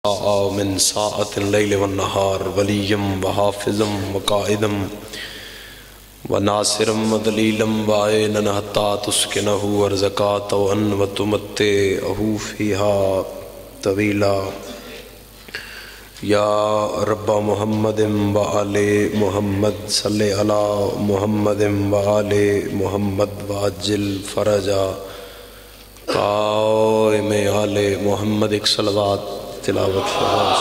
من ساعة الليل والنهار وليا وحافظا وقائدا وناصرا ودليلا وعينا حتى تسكنه أرزقا طوعا وتمتعه فيها طويلا يا رب محمد وآل محمد صل على محمد وآل محمد وعجل فرجا قائم آل محمد ایک صلوات تلاوت فرما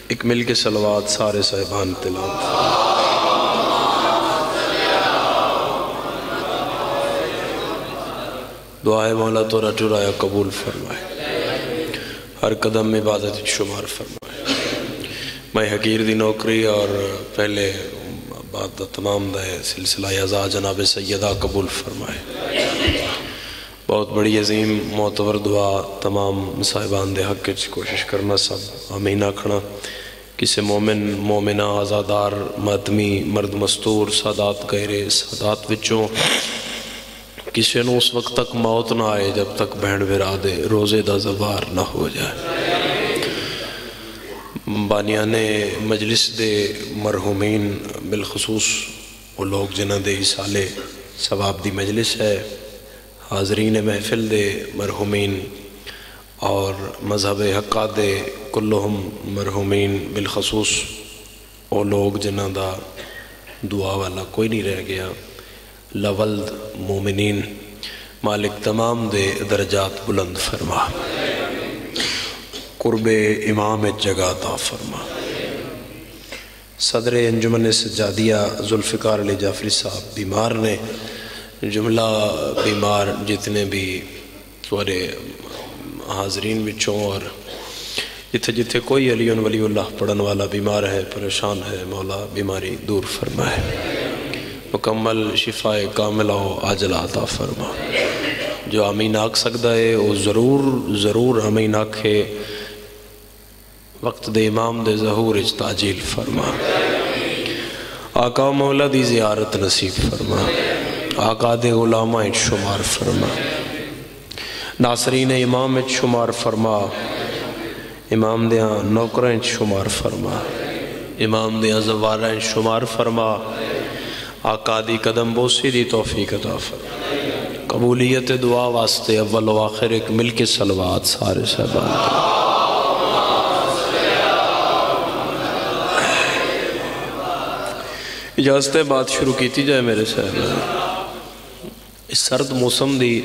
ایک مل کے صلوات سارے صاحبان تلاوت دعائے مولا تو رٹرایا قبول فرمائے ہر قدم عبادت شمار فرمائے میں حقیر دی نوکری اور پہلے بعد تمام دے سلسلہ ازا جناب سیدہ قبول فرمائے بہت بڑی عظیم معتبر دعا تمام صاحبان دے حق کی کوشش کرنا سب آمین آکھنا کسی مومن مومنہ آزادار ماتمی مرد مستور سادات غیرے سادات وچوں کسی نو اس وقت تک موت نہ آئے جب تک بہن برادے روزے دا زوار نہ ہو جائے بانیان مجلس دے مرحومین بالخصوص وہ لوگ جنہ دے اسالے ثواب دی مجلس ہے حاضرین محفل دے مرحومین اور مذہب حقہ دے کلہم مرحومین بالخصوص وہ لوگ جنہ دا دعا والا کوئی نہیں رہ گیا لولد مومنین مالک تمام دے درجات بلند فرما قرب امام جگہ عطا فرما صدر انجمن سجادیہ ذوالفقار علی جعفری صاحب بیمار نے جملہ بیمار جتنے بھی تورے حاضرین بچوں اور جتھے جتھے کوئی علی ولی اللہ پڑھن والا بیمار ہے پریشان ہے مولا بیماری دور فرمائے مکمل شفاء کاملہ و عاجلہ عطا فرما جو آمین آکھ سکتا ہے وہ ضرور آمین آکھے وقت دے امام دے ظہور اجتاجیل فرما آقا مولا دی زیارت نصیب فرما آقا دے غلامہ شمار فرما ناصرین امام شمار فرما امام دے نوکریں شمار فرما امام دے زواریں شمار فرما آقا دی قدم بوسی دی توفیق عطا فرما قبولیت دعا واسطے اول و آخر ایک مل کے صلوات سارے صاحبان کے اجازت بات شروع کیتی جائے میرے صاحب اس سرد موسم دی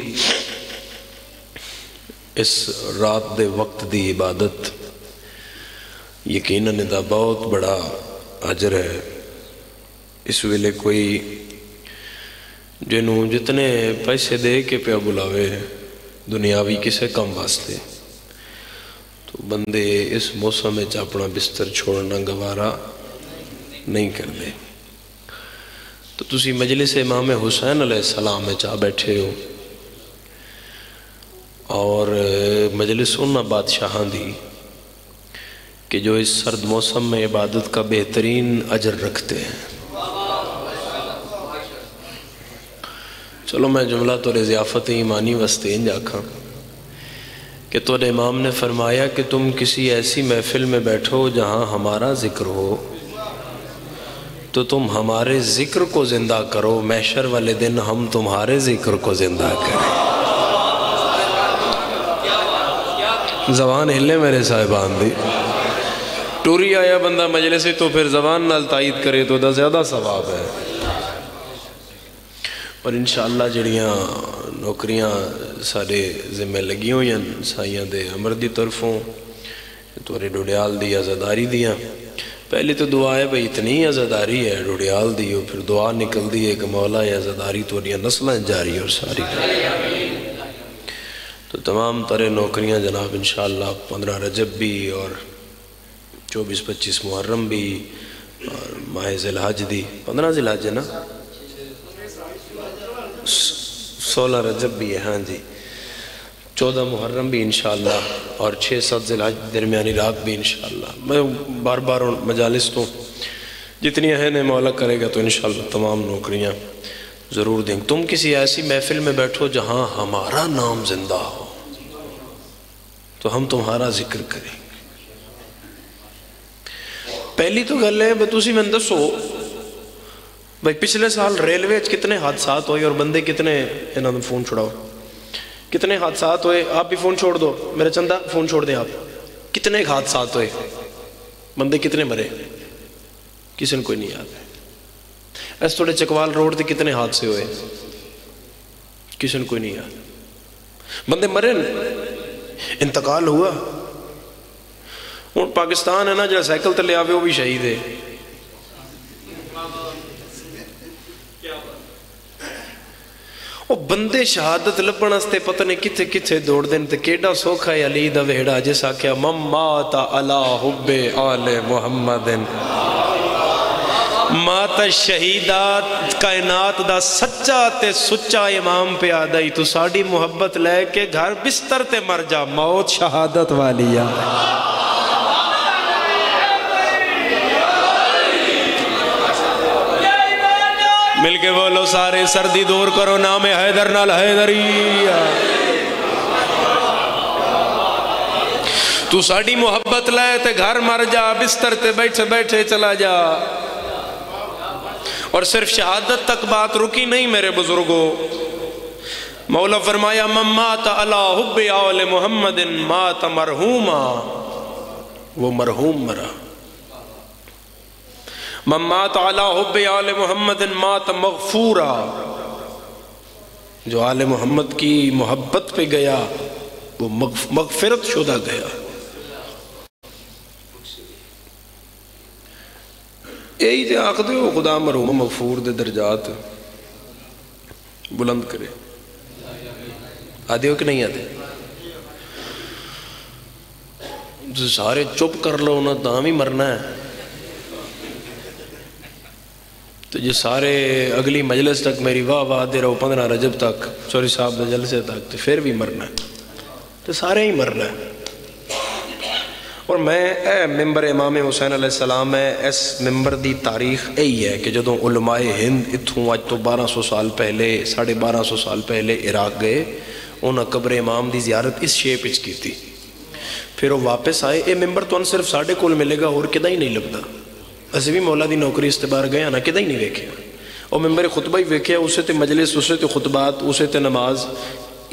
اس رات دے وقت دی عبادت یقیناً دا بہت بڑا اجر ہے اس ویلے کوئی جنہوں جتنے پیسے دے کے پیا بلاوے دنیاوی کسے کم واسطے تو بندے اس موسم میں اپنا بستر چھوڑنا گوارا نہیں کر دے تو تسی مجلس امام حسین علیہ السلام میں چاہ بیٹھے ہو اور مجلس انہا بادشاہاں دی کہ جو اس سرد موسم میں عبادت کا بہترین اجر رکھتے ہیں چلو میں جملہ تورے ضیافت ایمانی وستے انجا کھاں کہ تورے امام نے فرمایا کہ تم کسی ایسی محفل میں بیٹھو جہاں ہمارا ذکر ہو تو تم ہمارے ذکر کو زندہ کرو محشر والے دن ہم تمہارے ذکر کو زندہ کریں زبان ہلے میرے صاحبان دی ٹوری آیا بندہ مجلسی تو پھر زبان نال تائید کرے تو دا زیادہ ثواب ہے اور انشاءاللہ جڑیاں نوکریاں سارے ذمہ لگیوں یا سائیاں دے عمر دی طرفوں تورے ڈوڑیال دی عزداری دیاں پہلے تو دعا ہے بھئی اتنی عزداری ہے ڈوڑیال دی اور پھر دعا نکل دی ہے کہ مولا عزداری توریاں نسلیں جاری اور ساری تو تمام ترے نوکریاں جناب انشاءاللہ 15 رجب بھی اور 24-25 محرم بھی اور ماہ ذی الحج دی 15 ذی الحج ہے نا 16 رجب بھی ہے ہاں جی 14 محرم بھی انشاءاللہ اور 6-7 ذی الحج درمیانی رات بھی انشاءاللہ میں بار بار مجالس تو جتنی ہیں مولا کرے گا تو انشاءاللہ تمام نوکریاں ضرور دیں گے. تم کسی ایسی محفل میں بیٹھو جہاں ہمارا نام زندہ ہو تو ہم تمہارا ذکر کریں گے. پہلی تو گل ہے تسی میں دسو بھائی پچھلے سال ریلوے کتنے حادثات ہوئے اور بندے کتنے، انہوں نے فون چھوڑاؤ، کتنے حادثات ہوئے؟ آپ بھی فون چھوڑ دو، میرے چندہ فون چھوڑ دیں آپ. کتنے حادثات ہوئے، بندے کتنے مرے، کسی نے کوئی نہیں یاد. اس تھوڑے چکوال روڈ تے کتنے حادثے ہوئے، کسی نے کوئی نہیں یاد. بندے مرے، انتقال ہوا. ہوں پاکستان ہے نا جہاں سائیکل تے لے آوے وہ بھی شہید ہے. وہ بندے شہادت لبن واسطے پتہ نہیں کتھے کتھے دوڑ دین تے کیڈا سوکھا ہے علی دا وہڑا جس آکھیا من مات علی حب آل محمد مات شہیدات کائنات دا سچا تے سچا امام پہ آدائی تو ساڑی محبت لے کے گھر بستر تے مر جا موت شہادت والی آ. مل کے بولو سارے سردی دور کرو نام حیدر نال حیدری. تو ساڑی محبت لے تے گھر مر جا بستر تے بیٹھے بیٹھے چلا جا. اور صرف شہادت تک بات رکی نہیں میرے بزرگوں. مولا فرمایا من مات علی حب آل محمد مات مرحوما، وہ مرحوم مرا. من مات علی حب آل محمد مات مغفورا، جو آل محمد کی محبت پہ گیا وہ مغفرت شدہ گیا. یہی تے آخ دے خدا مرحوم مغفور دے درجات بلند کرے. آدھے ہو کہ نہیں آدھے؟ سارے چپ کر لو انہوں تاں بھی مرنا ہے. تو یہ سارے اگلی مجلس تک میری واہ واہ دے رہو 15 رجب تک چوری صاحب دے جلسے تک تو پھر بھی مرنا ہے. تو سارے ہی مرنا ہے. اور میں اے ممبر امام حسین علیہ السلام ہے اس ممبر دی تاریخ یہی ہے کہ جدوں علماء ہند اتھوں آج تو 1200 سال پہلے 1250 سال پہلے عراق گئے انہاں قبر امام دی زیارت اس شیپ اچ کی تھی. پھر وہ واپس آئے. اے ممبر تو صرف ساڑھے کول ملے گا اور کدہ ہی نہیں لگتا. اسے بھی مولا دی نوکری استبار گیا نا کدہ ہی نہیں ویکھے. اور ممبر خطبہ ہی ویکھے اسے تے مجلس اسے تے خطبات اسے تے نماز.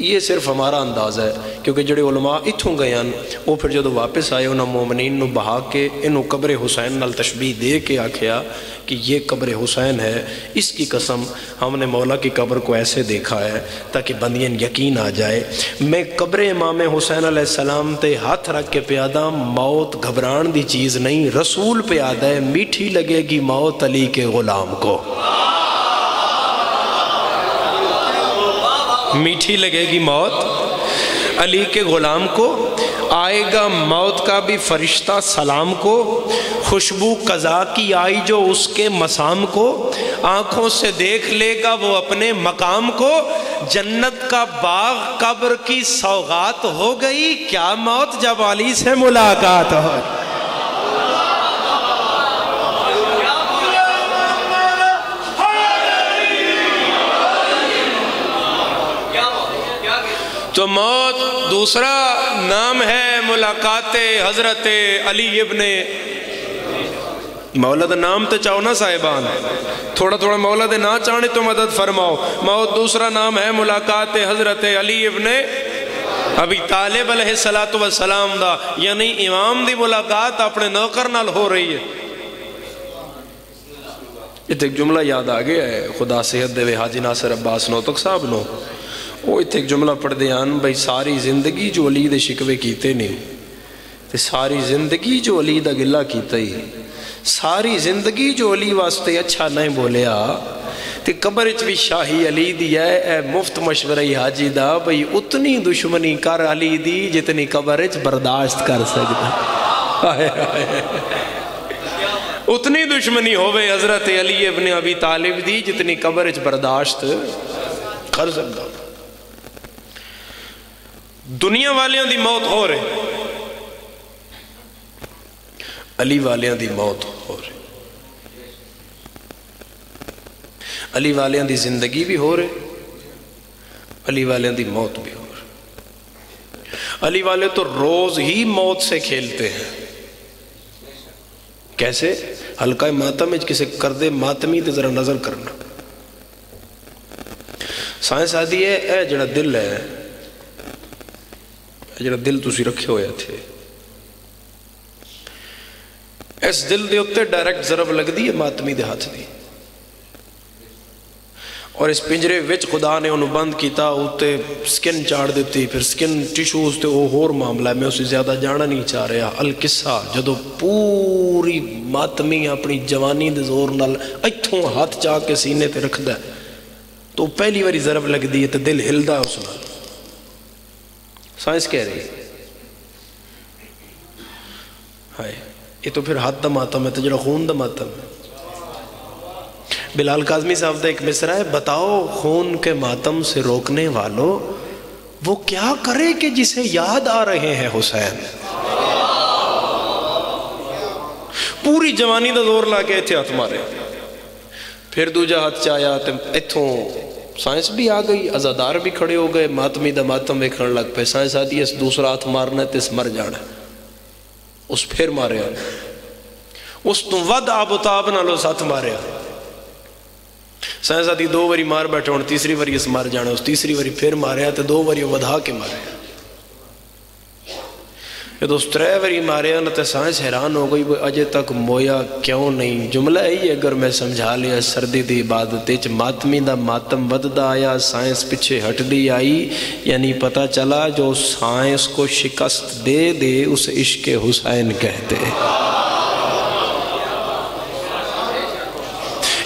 یہ صرف ہمارا انداز ہے کیونکہ جڑے علماء اتھوں گئے ہیں وہ پھر جدو واپس آئے انہوں مومنین نو بہا کے انہوں قبر حسین نال تشبیح دے کے آکھیا کہ یہ قبر حسین ہے. اس کی قسم ہم نے مولا کی قبر کو ایسے دیکھا ہے تاکہ بندین یقین آ جائے. میں قبر امام حسین علیہ السلام تے ہاتھ رکھ کے پیادا موت گھبران دی چیز نہیں. رسول پیادا ہے میٹھی لگے گی موت علی کے غلام کو، میٹھی لگے گی موت علی کے غلام کو. آئے گا موت کا بھی فرشتہ سلام کو، خوشبو قضا کی آئی جو اس کے مسام کو. آنکھوں سے دیکھ لے گا وہ اپنے مقام کو. جنت کا باغ قبر کی سوغات ہو گئی، کیا موت جب علی سے ملاقات ہو. تو موت دوسرا نام ہے ملاقات حضرت علی ابن مولا دا نام تے چاہو نا صاحبان، تھوڑا تھوڑا مولا دے نا چاہنے تو مدد فرماؤ. موت دوسرا نام ہے ملاقات حضرت علی ابن ابی طالب علیہ السلام دا، یعنی امام دی ملاقات اپنے نوکر نال ہو رہی ہے. یہ ایک جملہ یاد آگیا ہے، خدا صحت دے حاجی ناصر عباس نوتک صاحب نو. وہ ایک جملہ پڑھ دیان بھائی ساری زندگی جو علی دے شکوے کیتے نہیں تے ساری زندگی جو علی دا گلہ کیتا ہی، ساری زندگی جو علی واسطے اچھا نہیں بولیا تے قبرچ بھی شاہی علی دی ہے. اے مفت مشورہ حاجی دا بھائی اتنی دشمنی کر علی دی جتنی قبرچ برداشت کر سکتا. اتنی دشمنی ہوئے حضرت علی ابن ابی طالب دی جتنی قبرچ برداشت کر سکتا. دنیا والیاں دی موت ہو رہے، علی والیاں دی موت ہو رہے. علی والیاں دی زندگی بھی ہو رہے، علی والیاں دی موت بھی ہو رہے۔ علی والے تو روز ہی موت سے کھیلتے ہیں۔ کیسے؟ حلقہ ماتم کسے کر دے ماتمی تے ذرا نظر کرنا۔ سائنس آدھی ہے اے جڑا دل ہے، اے جڑا دل تسی رکھے ہوئے تھے، اس دل دے اتے ڈائریکٹ ضرب لگ دی ہے ماتمی دے ہاتھ دی، اور اس پنجرے وچ خدا نے انہوں بند کیتا، اتے سکن چاڑ دیتی، پھر سکن ٹیشوز تے وہ اور معاملہ ہے، میں اسے زیادہ جانا نہیں چاہ رہا۔ القصہ جدو پوری ماتمی اپنی جوانی دے زور نال ایتھوں ہاتھ چاہ کے سینے تے رکھ دا ہے تو پہلی باری ضرب لگ دی ہے تو دل ہلدا ہے اس نال۔ سائنس کہہ رہی ہے ہائے یہ تو پھر ہاتھ دا ماتم ہے، تو جڑا خون دا ماتم ہے۔ بلال کاظمی صاحب دا ایک مصرع ہے، بتاؤ خون کے ماتم سے روکنے والوں وہ کیا کرے کہ جسے یاد آ رہے ہیں حسین۔ پوری جوانی دا زور لا کے تھے ہاتھ مارے، پھر دوجا ہاتھ چایا تو اتھوں سائنس بھی آ گئی، عزادار بھی کھڑے ہو گئے، ماتمی دا ماتم ویکھن لگ پہ۔ سائنس آتی ہے اس دوسرا ہاتھ مارنا ہے تو اس مر جانا ہے، اس پھر مارے آنے، اس تو ود آب و تاب نالو ساتھ مارے آنے۔ سائنس آتی دو واری مار بیٹھے ہوں، تیسری واری اس مار جانا، اس تیسری واری پھر مارے آتے، دو واری ودھا کے مارے آنے۔ یہ دوست ترے واری مارے آنے تو سائنس حیران ہو گئی، وہ اجے تک مویا کیوں نہیں؟ جملہ ہے اگر میں سمجھا لیا، سردی دی عبادت وچ ماتمی دا ماتم وددا آیا، سائنس پیچھے ہٹ دی آئی، یعنی پتہ چلا جو سائنس کو شکست دے دے اس عشق حسین کہتے ہیں۔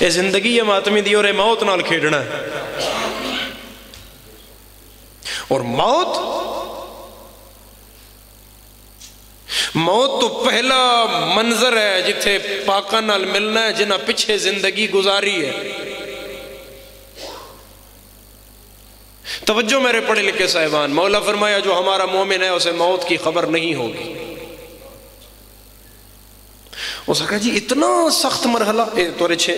یہ زندگی ہے ماتمی دی اور موت نال کھیڑنا ہے، اور موت تو پہلا منظر ہے جتھے پاکاں نال ملنا ہے جنہاں پچھے زندگی گزاری ہے۔ توجہ میرے پڑھے لکھے صاحبان، مولا فرمایا جو ہمارا مومن ہے اسے موت کی خبر نہیں ہوگی۔ اس نے کہا جی اتنا سخت مرحلہ،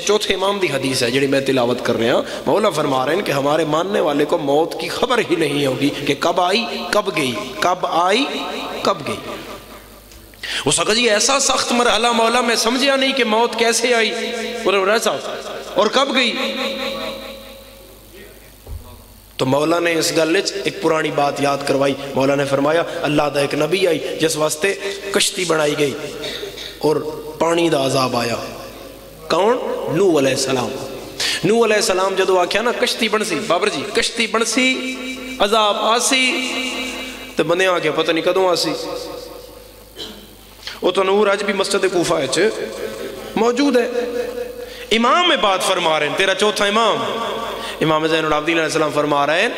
چوتھے امام دی حدیث ہے جڑی میں تلاوت کر رہے ہیں، مولا فرما رہے ہیں کہ ہمارے ماننے والے کو موت کی خبر ہی نہیں ہوگی کہ کب آئی کب گئی، کب آئی کب گئی۔ اس نے کہا جی ایسا سخت مرحلہ مولا میں سمجھیا نہیں کہ موت کیسے آئی اور کب گئی۔ تو مولا نے اس گلچ ایک پرانی بات یاد کروائی، مولا نے فرمایا اللہ دا ایک نبی آئی جس واسطے کشتی بنائی گئی اور پانی دا عذاب آیا۔ کون؟ نوح علیہ السلام۔ نوح علیہ السلام جدو آکھیا نا کشتی بنسی، بابر جی کشتی بنسی عذاب آسی، تو بندے آگیا پتہ نہیں کدوں آسی۔ وہ تو نور آج بھی مسجد کوفہ ہے موجود ہے۔ امام میں بات فرما رہے ہیں، تیرا چوتھا امام امام زین العابدین علیہ السلام فرما رہے ہیں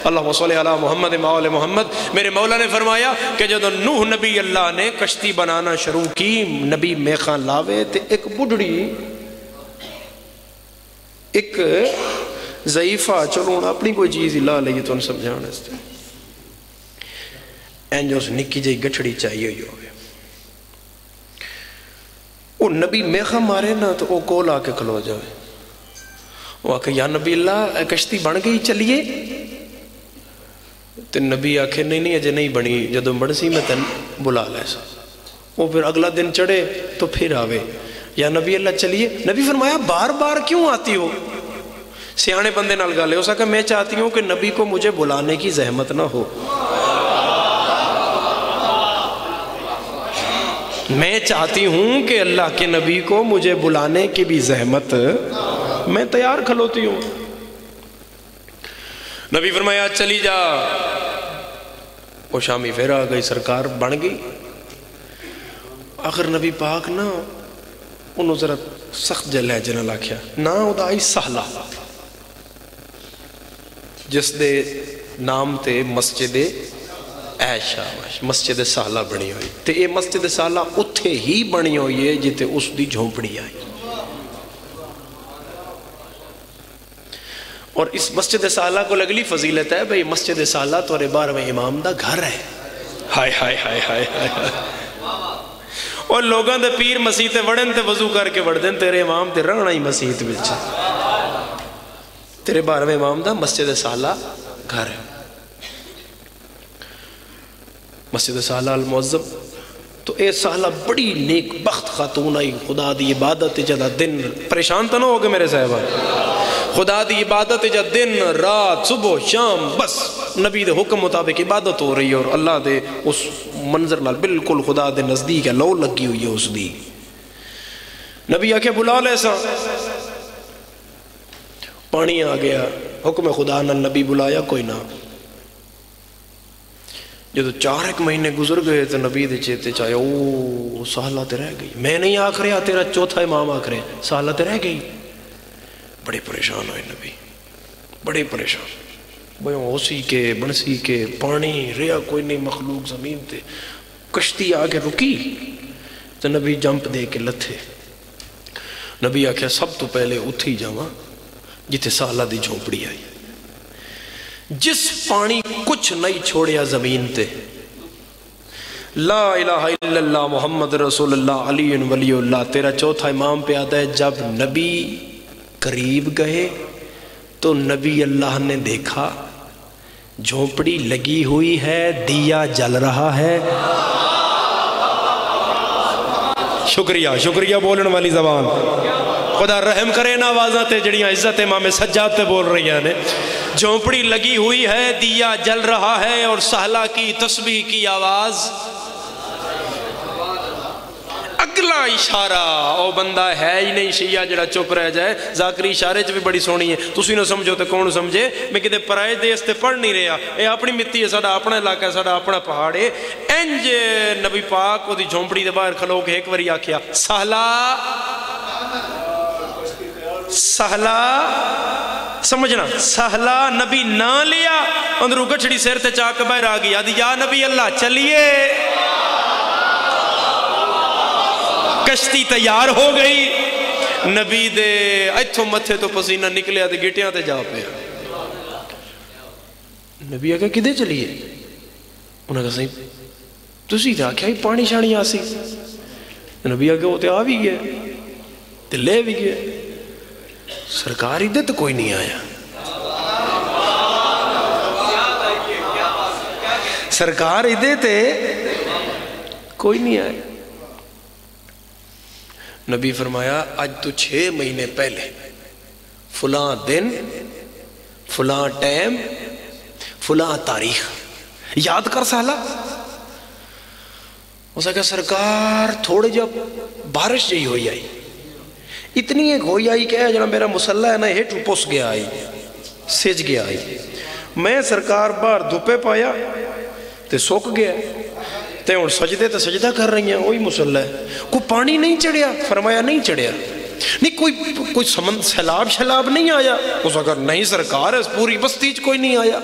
اللہم صلی علی محمد مولا محمد، میرے مولا نے فرمایا کہ جب نوح نبی اللہ نے کشتی بنانا شروع کی، نبی میخان لاوے تے ایک بڑھڑی ایک ضعیفہ، چلو اپنی کوئی چیز لا لئیے تو ان سمجھانا اس سے اینجوز نکی جائی گٹھڑی چاہیے ہوئے، وہ نبی میخا مارے نا تو وہ کول آ کے کھلو جائے، وہ آکے یا نبی اللہ کشتی بن گئی چلیے، تو نبی آکے نہیں اجے نہیں بنی، جدو بڑسی میں تن بلا لے سا۔ وہ پھر اگلا دن چڑھے تو پھر آوے، یا نبی اللہ چلیے، نبی فرمایا بار بار کیوں آتی ہو؟ سیانے بندے نال گالے، اس آکے میں چاہتی ہوں کہ نبی کو مجھے بلانے کی زحمت نہ ہو، میں چاہتی ہوں کہ اللہ کے نبی کو مجھے بلانے کی بھی زحمت، میں تیار کھلوتی ہوں۔ نبی فرمایا چلی جا، وہ شامی پھر آ گئی، سرکار بن گئی۔ آخر نبی پاک نا انہوں ذرا سخت جل ہے جنہ لاکھیا نا ادائی سہلہ، جس دے نام تے مسجد عائشہ مسجد سہلہ بنی ہوئی، تے یہ مسجد سہلہ اتھے ہی بنی ہوئی ہے جتے اس دی جھونپڑی آئی، اور اس مسجد سہلہ کو لگلی فضیلت ہے بھئی مسجد سہلہ تو 12ویں امام دا گھر ہے۔ ہائے ہائے ہائے ہائے ہائے، اور لوگاں دے پیر مسیح تے وڑن تے وضو کر کے وڑ دیں، تیرے امام تے رہنا ہی مسیح تے بچھا۔ تیرے 12ویں امام دا مسجد سالہ گھر ہے، مسجد سالہ المعظم. تو اے سالہ بڑی نیک بخت خاتون آئی، خدا دی عبادت جدا دن، پریشان تو نہ ہو گئے میرے صاحبہ، خدا دی عبادت جدا دن رات صبح شام بس نبی دے حکم مطابق عبادت ہو رہی ہے، اور اللہ دے اس منظر نال بالکل خدا دے نزدیک ہے، لو لگی ہوئی ہے اس دی. نبی آکے بلا لے سا، پانی آ گیا، حکم خدا نال نبی بلایا کوئی نہ. جدو 4 مہینے گزر گئے تو نبی دے چیتے چاہے او سالہ تے رہ گئی، میں نہیں آکھ رہا، تیرا چوتھا امام آکھ رہے سالہ تے رہ گئی. بڑے پریشان ہوئے نبی، بڑے پریشان، بھئی ہوسی کے بنسی کے پانی ریا کوئی نہیں مخلوق زمین تے. کشتی آگے رکی تو نبی جمپ دے کے لتھے. نبی آکھیا سب تو پہلے اتھی جاواں جتے سالہ دی جھونپڑی آئی، جس پانی کچھ نہیں چھوڑیا زمین تے. لا الہ الا اللہ محمد رسول اللہ علی ولی اللہ. تیرا چوتھا امام پہ آتا ہے جب نبی قریب گئے تو نبی اللہ نے دیکھا جھونپڑی لگی ہوئی ہے، دیا جل رہا ہے. شکریہ شکریہ بولن والی زبان، خدا رحم کرے نا آوازاں تے جڑیاں عزت امام سجاد تے بول رہی ہیں. جھونپڑی لگی ہوئی ہے، دیا جل رہا ہے، اور سہلہ کی تسبیح کی آواز. اگلا اشارہ او بندہ ہے ہی نہیں شیعہ جڑا چپ رہ جائے. ذاکری اشارے چ بھی بڑی سونی ہے، تسی نہ سمجھو تے کون سمجھے. میں کدے پرائے دیس تے پڑھ نہیں رہا، اے اپنی مٹی ہے، ساڈا اپنا علاقہ ہے، ساڈا اپنا پہاڑ ہے. انج نبی پاک او دی جھونپڑی دے باہر کھلو کے ایک واری آکھیا سہلہ سہلہ، سمجھنا سہلہ. نبی نہ لیا، اندروں گچھڑی سیر تے چاک باہر آ گئی، آدھی یا نبی اللہ چلیے. کشتی تیار ہو گئی، نبی دے ایتھوں متھے تو پسینہ نکلیا تے گٹیاں تے جا پیا. نبی آگے کدے چلیے؟ انہوں نے کہا صحیح تسی تے آکھیا ہی پانی شانی آسی. نبی آگے وہ تے آ بھی گئے تے لے بھی گئے. سرکار ادھے تو کوئی نہیں آیا، سرکار ادھے تے کوئی نہیں آیا. نبی فرمایا آج تو 6 مہینے پہلے فلاں دن فلاں ٹائم فلاں تاریخ یاد کر سالا. اسے کہا سرکار تھوڑے جب بارش جی ہوئی آئی، اتنی ایک ہوئی آئی کہ جنہاں میرا مسلح ہے نا ہیٹو پس گیا آئی، سج گیا آئی. میں سرکار باہر دھوپے پایا تے سوک گیا تے اور سجدے تے سجدہ کر رہی ہیں، وہی مسلح ہے. کوئی پانی نہیں چڑھیا؟ فرمایا نہیں چڑھیا. نہیں کوئی سیلاب شلاب نہیں آیا؟ اس اگر نہیں سرکار اس پوری بستی کوئی نہیں آیا.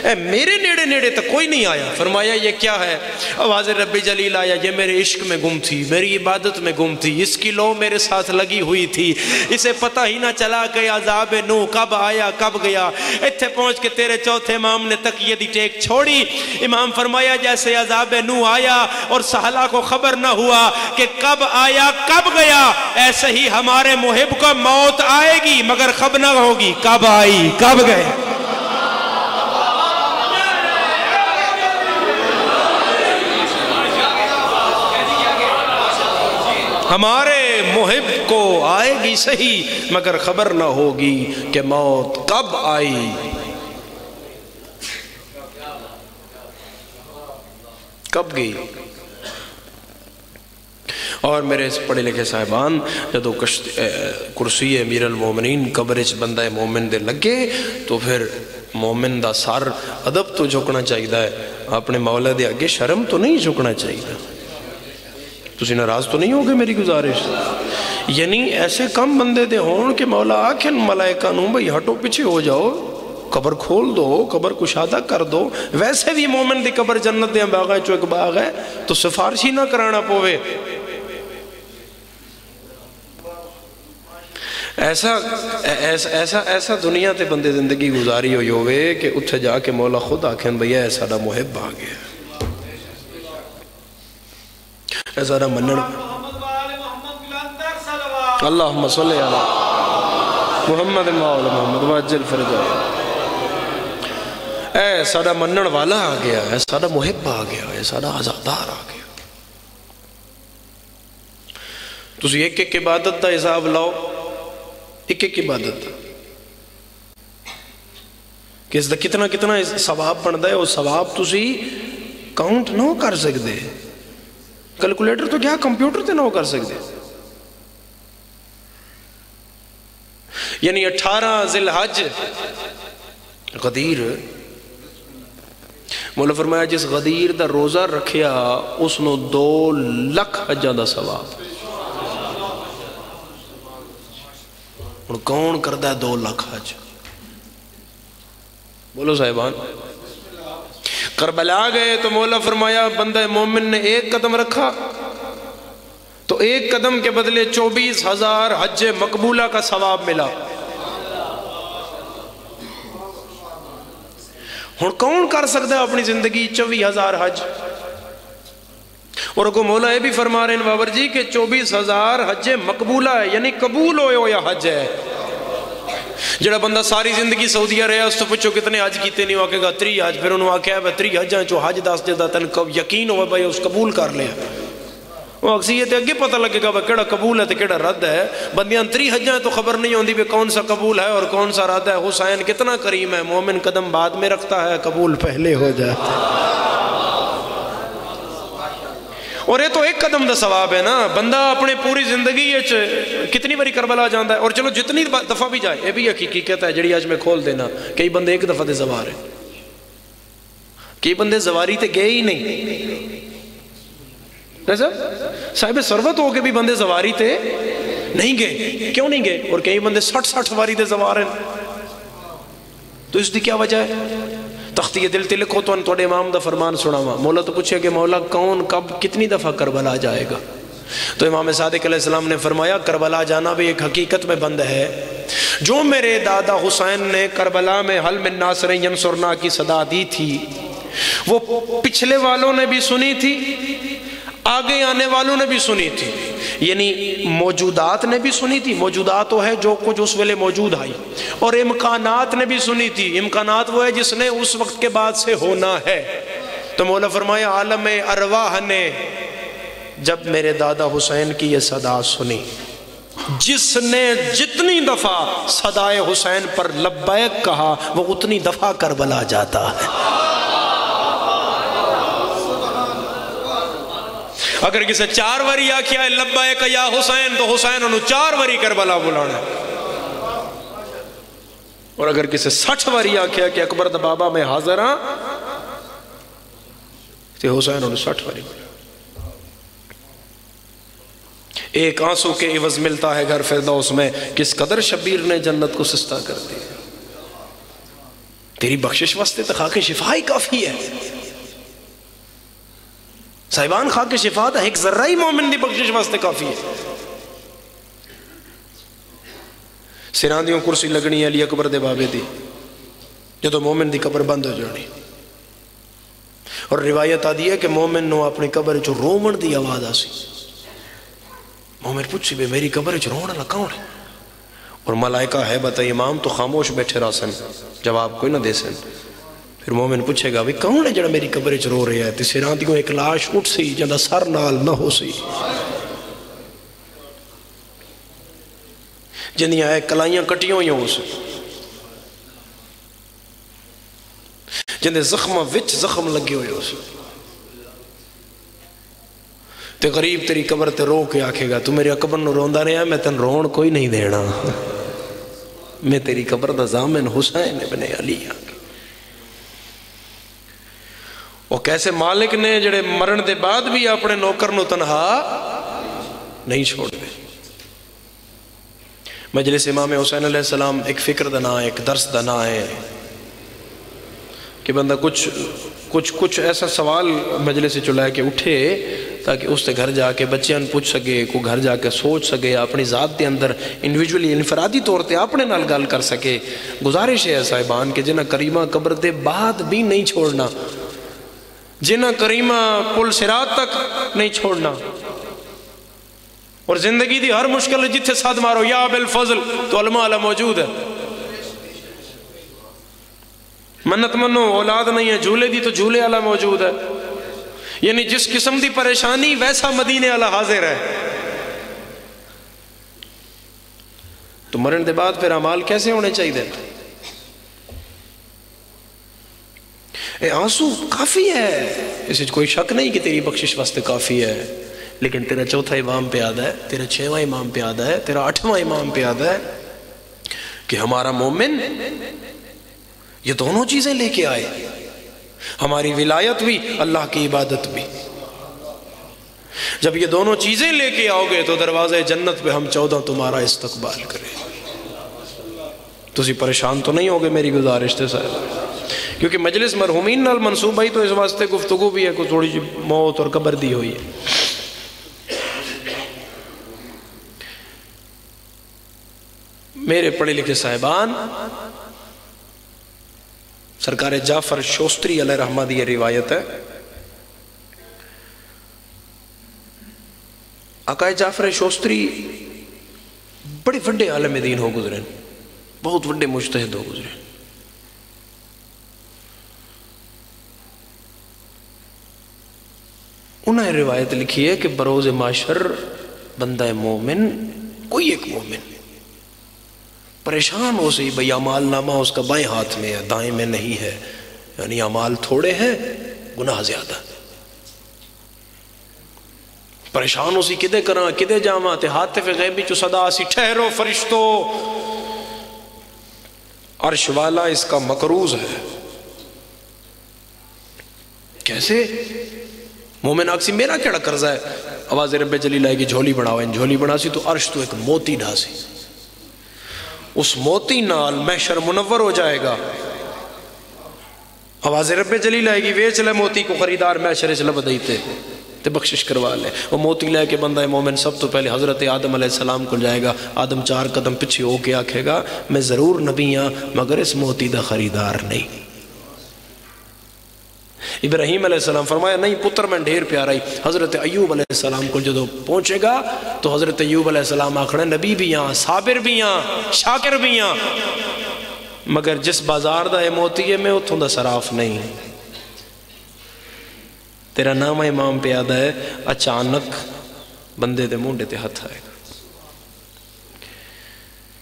اے میرے نیڑے نیڑے تک کوئی نہیں آیا. فرمایا یہ کیا ہے؟ آواز رب جلیل آیا یہ میرے عشق میں گم تھی، میری عبادت میں گم تھی، اس کی لو میرے ساتھ لگی ہوئی تھی، اسے پتہ ہی نہ چلا کہ عذاب نوح کب آیا کب گیا. اتھے پہنچ کے تیرے چوتھے امام نے تکیے دی ٹیک چھوڑی. امام فرمایا جیسے عذاب نوح آیا اور سہلہ کو خبر نہ ہوا کہ کب آیا کب گیا، ایسے ہی ہمارے محب کو موت آئے گی مگر خبر نہ ہوگی کب آئی کب گئے. ہمارے محب کو آئے گی صحیح مگر خبر نہ ہوگی کہ موت کب آئی کب گئی. اور میرے اس پڑھے لکھے صاحبان جدو کرسی امیر المومنین قبرچ بندہ مومن دے لگے تو پھر مومن دا سر ادب تو جھکنا چاہیے ہے، اپنے مولا دے آگے شرم تو نہیں جھکنا چاہیے. تسی ناراض تو نہیں ہوگے میری گزارش؟ یعنی ایسے کم بندے دے ہون کہ مولا آکھن ملائکہ نوں بھئی ہٹو پیچھے ہو جاؤ، قبر کھول دو، قبر کشادہ کر دو. ویسے بھی مومن دی قبر جنت دے باغ ہے چو ایک باغ ہے تو سفارشی نہ کرانا پوے. ایسا دنیا تے بندے زندگی گزاری ہوئی ہوئے کہ اتھے جا کے مولا خود آکھیں بھئی ایسا دا محب آگیا، ایسا دا منن. اللہم صلی اللہ محمد مولا محمد واجل فرجا اے ساڈا منن والا آ گیا ہے، ساڈا محب آ گیا ہے، ساڈا آزادار آ گیا. تسی ایک ایک عبادت دا حساب لاؤ، ایک ایک عبادت دا کہ اس دا کتنا کتنا ثواب بنتا ہے. وہ ثواب تسی کاؤنٹ نہ کر سکتے، کیلکولیٹر تو کیا کمپیوٹر تے نہ کر سکتے. یعنی 18 ذی الحج غدیر، مولا فرمایا جس غدیر دا روزہ رکھیا اس نو 2 لکھ حجاں دا ثواب. اور کون کردہ ہے 2 لکھ حج؟ بولو صاحبان. کربلا گئے تو مولا فرمایا بندہ مومن نے 1 قدم رکھا تو 1 قدم کے بدلے 24,000 حج مقبولہ کا ثواب ملا. ہن کون کر سکتا ہے اپنی زندگی 24,000 حج؟ اور اگو مولا یہ بھی فرما رہے ہیں بابر جی کہ 24,000 حج مقبولہ ہے، یعنی قبول ہوئے ہو یا حج ہے. جڑا بندہ ساری زندگی سعودیہ رہا اس تو پوچھو کتنے حج کیتے نہیں، آکے گا 3 حج. پھر انہوں آکے ہے 3 حجاں چو حج دس جدہ تن یقین ہوا بھائی اس قبول کر لیا. وہ اکثیت اگے پتہ لگے گا بھائی کیڑا قبول ہے تو کیڑا رد ہے. بندیاں 3 حجاں تو خبر نہیں ہوندی بھی کون سا قبول ہے اور کون سا رد ہے. حسین کتنا کریم ہے، مومن قدم بعد میں رکھتا ہے، قبول پہلے ہو جاتا ہے. اور یہ تو 1 قدم دا ثواب ہے نا. بندہ اپنے پوری زندگی کتنی باری کربلا جاندہ ہے، اور چلو جتنی دفعہ بھی جائے، یہ بھی حقیقت ہے جڑی آج میں کھول دینا. کئی بندے 1 دفعہ دے زوار ہیں، کئی بندے زواری تے گئے ہی نہیں. صاحب ثروت ہو کے بھی بندے زواری تے نہیں گئے. کیوں نہیں گئے؟ اور کئی بندے 60 واری دے زوار ہیں. تو اس دی کیا وجہ ہے؟ تختی دل تے لکھو تو انتوڑے امام دا فرمان سناوا. مولا تو پوچھے کہ مولا کون کب کتنی دفعہ کربلا جائے گا؟ تو امام صادق علیہ السلام نے فرمایا کربلا جانا بھی ایک حقیقت میں بند ہے. جو میرے دادا حسین نے کربلا میں حل من ناصر ینصرنا کی صدا دی تھی وہ پچھلے والوں نے بھی سنی تھی، آگے آنے والوں نے بھی سنی تھی. یعنی موجودات نے بھی سنی تھی. موجودات وہ ہے جو کچھ اس ویلے موجود آئی، اور امکانات نے بھی سنی تھی. امکانات وہ ہے جس نے اس وقت کے بعد سے ہونا ہے. تو مولا فرمایا عالم ارواح نے جب میرے دادا حسین کی یہ صدا سنی، جس نے جتنی دفعہ صدائے حسین پر لبیک کہا وہ اتنی دفعہ کربلا جاتا ہے. اگر کسی 4 واری آکھیا ہے لبیک یا حسین تو حسین انہوں 4 واری کربلا بلانا ہے. اور اگر کسی 60 واری آکھیا کہ اکبر دا بابا میں حاضر ہاں تو حسین انہوں 60 واری بلانا. ایک آنسو کے عوض ملتا ہے گھر فردوس میں، کس قدر شبیر نے جنت کو سستا کر دی. تیری بخشش واسطے تو خاک شفا ہی کافی ہے. صاحبان خاک شفا دا ایک ذرہ ہی مومن دی بخشش واسطے کافی ہے. سراندیوں کرسی لگنی علی اکبر دے بابے دی جدو مومن دی قبر بند ہو جانی. اور روایت آدھی ہے کہ مومن نو اپنی قبر جو رومن دی آواز آسی. مومن پوچھی بے میری قبر جو رونا نہ کون ہے؟ اور ملائکہ ہے بتا امام تو خاموش بیٹھے رہا سن، جواب کوئی نہ دے سن. پھر مومن پوچھے گا بھی کون ہے جڑا میری قبر چ رو رہا ہے؟ تے سراندیوں ایک لاش اٹھ سی جندا سر نال نہ ہو سی، جندیاں ہے کلائیاں کٹیوں ہوئی ہو سی، جندے زخمہ وچ زخم لگے ہوئے ہو سی. تے غریب تیری قبر تے رو کے آکھے گا تو میری قبر نو روندا رہا میں تن رون کوئی نہیں دینا، میں تیری قبر دا ضامن حسین ابن علی آ. وہ کیسے مالک نے جڑے مرن دے بعد بھی اپنے نوکر نو تنہا نہیں چھوڑ دے. مجلس امام حسین علیہ السلام ایک فکر دا نا ہے، ایک درس دا نا ہے کہ بندہ کچھ ایسا سوال مجلس چلائے کہ اٹھے تاکہ اس سے گھر جا کے بچیاں پوچھ سکے، کو گھر جا کے سوچ سکے، اپنی ذات دے اندر انڈیویجولی انفرادی طور تے اپنے نال گل کر سکے. گزارش ہے صاحبان کہ جنہ کریمہ قبر دے بعد بھی نہیں چھوڑنا، جنہ کریمہ پل صراط تک نہیں چھوڑنا. اور زندگی دی ہر مشکل جتھے ساتھ مارو یا بالفضل تو علماء علیہ موجود ہے. منت منو اولاد نہیں ہے جھولے دی تو جھولے والا موجود ہے. یعنی جس قسم دی پریشانی ویسا مدینے والا حاضر ہے. تو مرن دے بعد پھر اعمال کیسے ہونے چاہیے؟ اے آنسو کافی ہے، اس کوئی شک نہیں کہ تیری بخشش واسطے کافی ہے، لیکن تیرا چوتھا امام پہ آدھا ہے، تیرا 6واں امام پہ آدھا ہے، تیرا 8واں امام پہ آدھا ہے کہ ہمارا مومن یہ دونوں چیزیں لے کے آئے، ہماری ولایت بھی اللہ کی عبادت بھی. جب یہ دونوں چیزیں لے کے آؤ گے تو دروازے جنت پہ ہم 14 تمہارا استقبال کریں. تسی پریشان تو نہیں ہوگے میری گزارش تے صاحب، کیونکہ مجلس مرحومین نال منصوبہ ہی تو اس واسطے گفتگو بھی ہے، کوئی تھوڑی جی موت اور قبر دی ہوئی ہے. میرے پڑھے لکھے صاحبان، سرکار جعفر شوستری علیہ رحمہ دی یہ روایت ہے. آقا جعفر شوستری بڑے وڈے عالم دین ہو گزرے، بہت وڈے مجتہد ہو گزرے. انہوں نے روایت لکھی ہے کہ بروز معاشر بندہ مومن، کوئی ایک مومن پریشان ہو سی بھئی اعمال نامہ اس کا بائیں ہاتھ میں ہے، دائیں میں نہیں ہے، یعنی اعمال تھوڑے ہیں گناہ زیادہ. پریشان ہو سی کدے کرا کدے جاما تے حاطف غیبی چو صدا سی ٹھہرو فرشتو، عرش والا اس کا مقروض ہے. کیسے؟ مومن آکسی میرا کیڑا قرضہ ہے؟ آواز رب جلیل آئے گی جھولی بڑھاؤ، ان جھولی بڑھا سی تو عرش تو ایک موتی ڈھا سی، اس موتی نال محشر منور ہو جائے گا. آواز رب جلیل آئے گی ویچ لے موتی کو خریدار محشر چلے بدیتے تے بخشش کروا لے. وہ موتی لے کے بندہ مومن سب تو پہلے حضرت آدم علیہ السلام کو جائے گا. آدم 4 قدم پیچھے ہو کے آکھے گا میں ضرور نبی ہاں مگر اس موتی دا خریدار نہیں. ابراہیم علیہ السلام فرمایا نہیں پتر میں ڈھیر پیارا ہی. حضرت ایوب علیہ السلام کو جدو پہنچے گا تو حضرت ایوب علیہ السلام آکھنا نبی بھی ہاں، صابر بھی ہاں، شاکر بھی ہاں، مگر جس بازار دا موتی ہے میں اتھوں دا صراف نہیں. تیرا نام امام پہ آدھا ہے اچانک بندے دے مونڈے تے ہتھ آئے گا.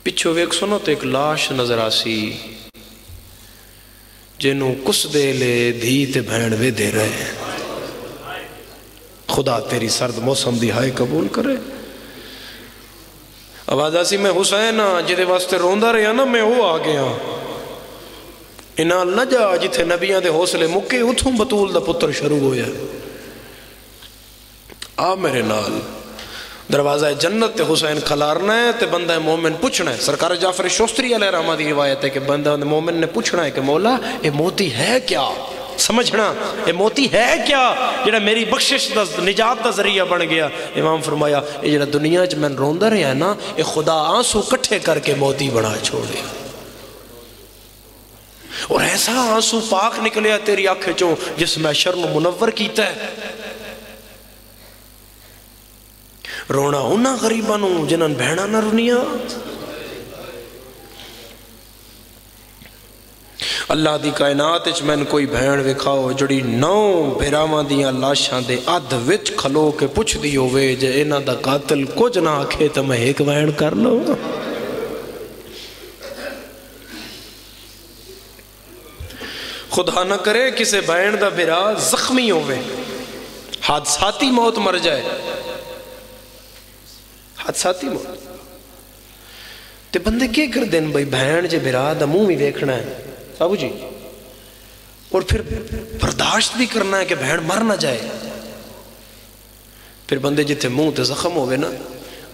پچھو ویک سنو تو ایک لاش نظر آسی جنہوں کس دے لے دھی تے بھین وے دے رہے ہیں. خدا تیری سرد موسم دی ہائے قبول کرے. آواز آسی میں حسین ہاں جدے واسطے روندہ رہا نا میں وہ آ گیا. انال نہ جا جتھے نبیاں دے حوصلے مکے اتھوں بطول دا پتر شروع ہویا. آ میرے نال دروازہ جنت تے حسین کھلارنا ہے تے بندہ مومن پوچھنا ہے. سرکار جعفر شوستری علیہ رحمہ دی روایت ہے کہ بندہ مومن نے پوچھنا ہے کہ مولا اے موتی ہے کیا؟ سمجھنا اے موتی ہے کیا جڑا میری بخشش دا نجات دا ذریعہ بن گیا. امام فرمایا اے جڑا دنیا چ میں روندہ رہا ہے نا اے خدا آنسو کٹھے کر کے موتی بنا چھوڑے اور ایسا آنسو پاک نکلیا تیری آنکھیں چوں جس میں شرم منور کیتا ہے. رونا ہونا غریبانو جنن بہنا نہ رونیا. اللہ دی کائنات اچ میں کوئی بہن وکھاؤ جڑی 9 بھیراواں دیاں لاشاں دے ادھ وچ کھلو کے پوچھ دی ہوئے جے انہاں دا قاتل کچھ نہ آکھے تے میں ایک بہن کر لو. خدا نہ کرے کسے بہن دا بھیرا زخمی ہوئے حادثاتی موت مر جائے. حادثاتی موت تے بندے کیا کر دین بھائی بہن جے بھیرا دا منہ بھی دیکھنا ہے صاحب جی اور پھر برداشت بھی کرنا ہے کہ بہن مر نہ جائے. پھر بندے جتھے منہ تے زخم ہوئے نا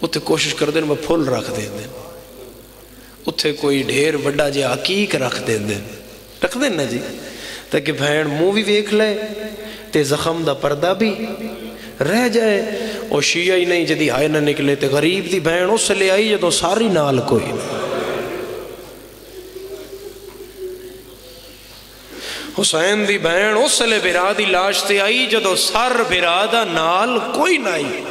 اتھے کوشش کر دین وہ پھول رکھ دیں دیں اتھے کوئی ڈھیر وڈا جے عقیق رکھ دیں نا جی تاکہ بہن منہ بھی دیکھ لے تے زخم دا پردہ بھی رہ جائے. اور شیعہ ہی نہیں جدی ہائے نہ نکلے تے غریب دی بہن اس لے آئی جدو ساری نال کوئی حسین دی بہن اس لے بھرا دی لاش تے آئی جدو سر بھرا دا نال کوئی نہ آئی.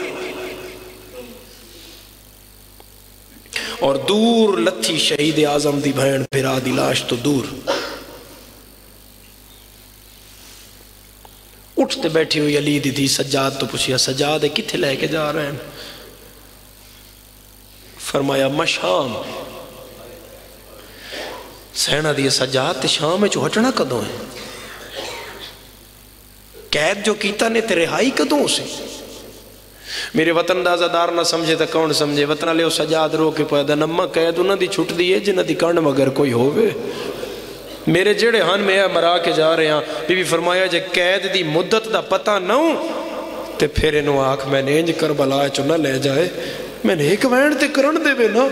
اور دور لتھی شہید اعظم دی بہن بھرا دی لاش تو دور اٹھتے بیٹھی ہوئی علی دی تھی سجاد تو پوچھیا سجاد ہے کتھے لے کے جا رہے ہیں؟ فرمایا مشام. سینہ دی سجاد تے شام میں جو ہٹنا کدوں ہے؟ قید جو کیتا نے تے رہائی کدوں سے؟ میرے وطن دا عزادار نہ سمجھے تا کون سمجھے. وطن لے سجاد رو کے پیدا نمہ قید انہاں دی چھٹ دی ہے جنہ دی کانڈ مگر کوئی ہوئے. میرے جڑے ہن میں مرا کے جا رہے ہیں بی بی فرمایا جے قید دی مدت دا پتہ نہ ہوں تے پھر انہوں آنکھ میں نے انج کربلا چو نہ لے جائے میں نے ایک وین تے کرن دے بے نا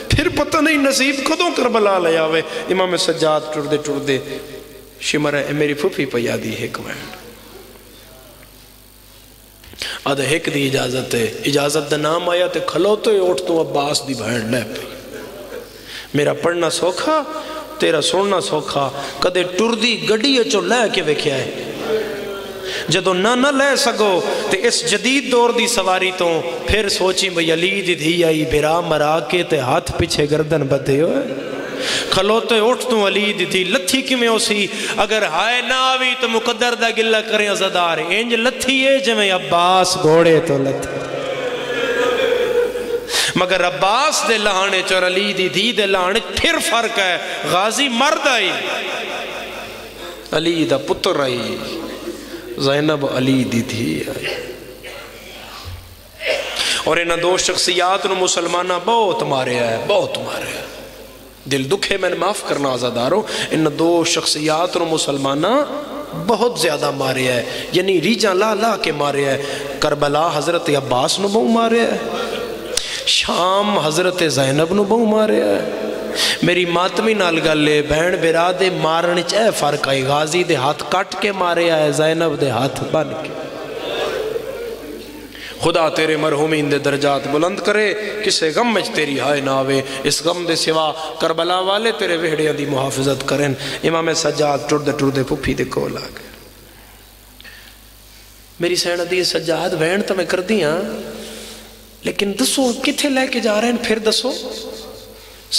پھر پتہ نہیں نصیب کدوں کربلا لے آوے. امام سجاد ٹر دے شمر ہے میری پھوپھی پیا دی ایک وین آدھے ایک دی اجازت ہے. اجازت دا نام آیا تے کھلوتے اٹھ تو عباس دی بہن لے پہ. میرا پڑھنا سوکھا تیرا سننا سوکھا. کدے ٹر دی گڑی چو لے کے ویکھیا ہے جدو نہ لے سکو تے اس جدید دور دی سواری تو پھر سوچی بھئی علی دی دھی آئی بھرا مرا کے تے ہاتھ پیچھے گردن بدھے ہوئے. کھلوتے اٹھ تو علی دی تھی لتھی کی میں اسی اگر ہائے نہ آوی تو مقدر دا گلہ کریں عزدار انج لتھی ہے جمیں عباس گھوڑے تو لتھی مگر عباس دے لہانے چور علی دی دی دے لہانے پھر فرق ہے. غازی مرد آئی علی دا پتر آئی زینب علی دی دی آئی اور انہاں دو شخصیات نو مسلمانہ بہت مارے ہے بہت مارے ہے. دل دکھے میں نے معاف کرنا آزادارو ان دو شخصیات نو مسلمانہ بہت زیادہ مارے ہے یعنی ریجاں لا کے مارے ہے. کربلا حضرت عباس نو بہو مارے ہے شام حضرت زینب نو بہو مارے ہے. میری ماتمی نال گلے بہن برا دے مارن چاہے فرق آئی. غازی دے ہاتھ کٹ کے مارے ہے زینب دے ہاتھ بن کے. خدا تیرے مرحومین دے درجات بلند کرے کسے غم میں تیری ہائے نہ آوے. اس غم دے سوا کربلا والے تیرے وہڑیاں دی محافظت کریں. امام سجاد ٹر دے پھپھی دے کول آ گئے. میری سینہ دی سجاد وین تو میں کر دیاں لیکن دسو کتھے لے کے جا رہے ہیں پھر دسو.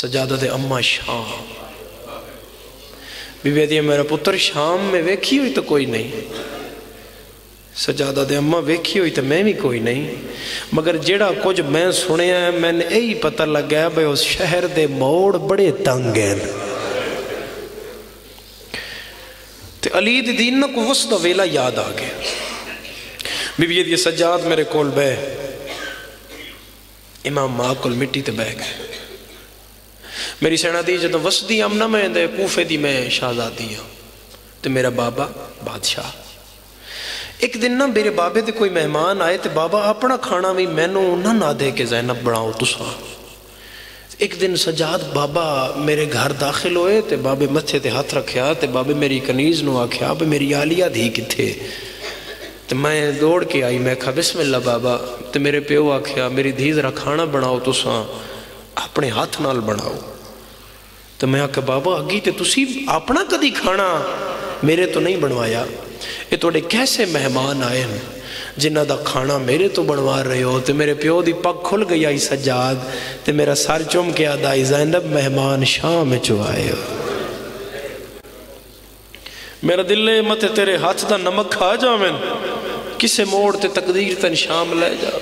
سجادہ دے اممہ شام بی بی دی میرا پتر شام میں ویکھی ہوئی تو کوئی نہیں. سجادہ دے اممہ ویکھی ہوئی تو میں بھی کوئی نہیں مگر جیڑا کچھ میں سنے ہیں میں نے یہی پتہ لگ گیا بھئی اس شہر دے موڑ بڑے تنگ ہیں. تے علی دی دین نہ کو وسط ویلا یاد آ گیا. بی بی دی سجاد میرے کول بے امام ماں کول مٹی تے بہ گئے. میری سینہ دی جدو وسطی امنہ میں دے کوفے دی میں شہزادی ہوں تے میرا بابا بادشاہ. ایک دن نہ میرے بابے دے کوئی مہمان آئے تے بابا اپنا کھانا بھی میں نہ دے کے زینب بڑھاؤ تسا. ایک دن سجاد بابا میرے گھر داخل ہوئے تے بابے متھے تے ہاتھ رکھیا تے بابے میری کنیز نو آکھیا بے میری آلیہ دھی کتھے. تے میں دوڑ کے آئی میں کہا بسم اللہ بابا. تے میرے پیو آکھیا میری دھی ذرا کھانا بناؤ تسا اپنے ہاتھ نال بناؤ. تو میں آکھا بابا اگی تے تسی اپنا کدی کھانا میرے تو نہیں بنوایا. یہ توڑے کیسے مہمان آئے ہیں جنہ دا کھانا میرے تو بنوا رہے ہو. تے میرے پیو دی پگ کھل گئی آئی سجاد تے میرا سر چوم کے آدھائی زینب مہمان شام میں چو آئے ہو. میرا دل لے مت تیرے ہاتھ دا نمک کھا جا میں کسے موڑ تے تقدیر تن شام لے جا.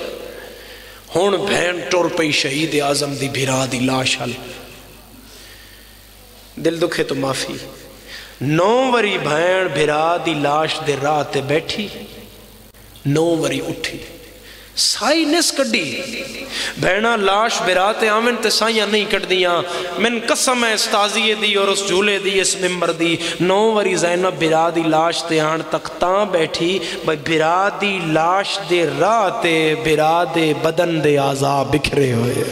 ہون بھین ٹور پئی شہید اعظم دی بھرا دی لاش حل. دل دکھے تو معافی. 9 وری بھین بھرا دی لاش دے راہ تے بیٹھی 9 وری اٹھی سائی نس کڑی. بھینا لاش بھرا تے آمن تے سائیاں نہیں کٹ دیاں. من قسم ہے اس تازیے دی اور اس جھولے دی اس ممبر دی. 9 وری زینب بھرا دی لاش تے آن تک تاں بیٹھی بھائی بھرا دی لاش دے راہ تے بھرا دے بدن دے آزا بکھرے ہوئے.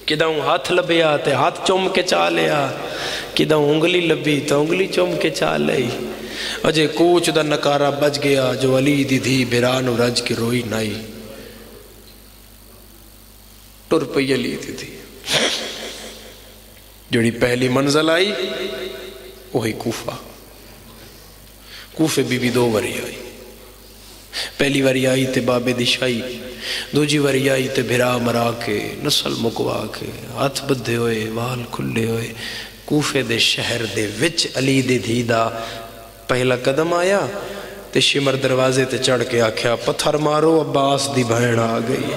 کدھاں ہاتھ لبیا تے ہاتھ چوم کے چا لیا کدھاں انگلی لبی تو انگلی چوم کے چا لئی. اجے کوچ دا نکارہ بج گیا جو علی دی دھی بھرانو رج کے روئی نائی. ٹر پئی علی دی دھی جوڑی پہلی منزل آئی وہی کوفہ. کوفے بی بی 2 وری آئی. پہلی واری آئی تے بابے دی شائی، دوجی واری آئی تے بھرا مرا کے نسل مکوا کے ہاتھ بدھے ہوئے وال کھلے ہوئے کوفے دے شہر دے وچ علی دی دھی دا پہلا قدم آیا تے شمر دروازے تے چڑھ کے آکھیا پتھر مارو عباس دی بہن آ گئی۔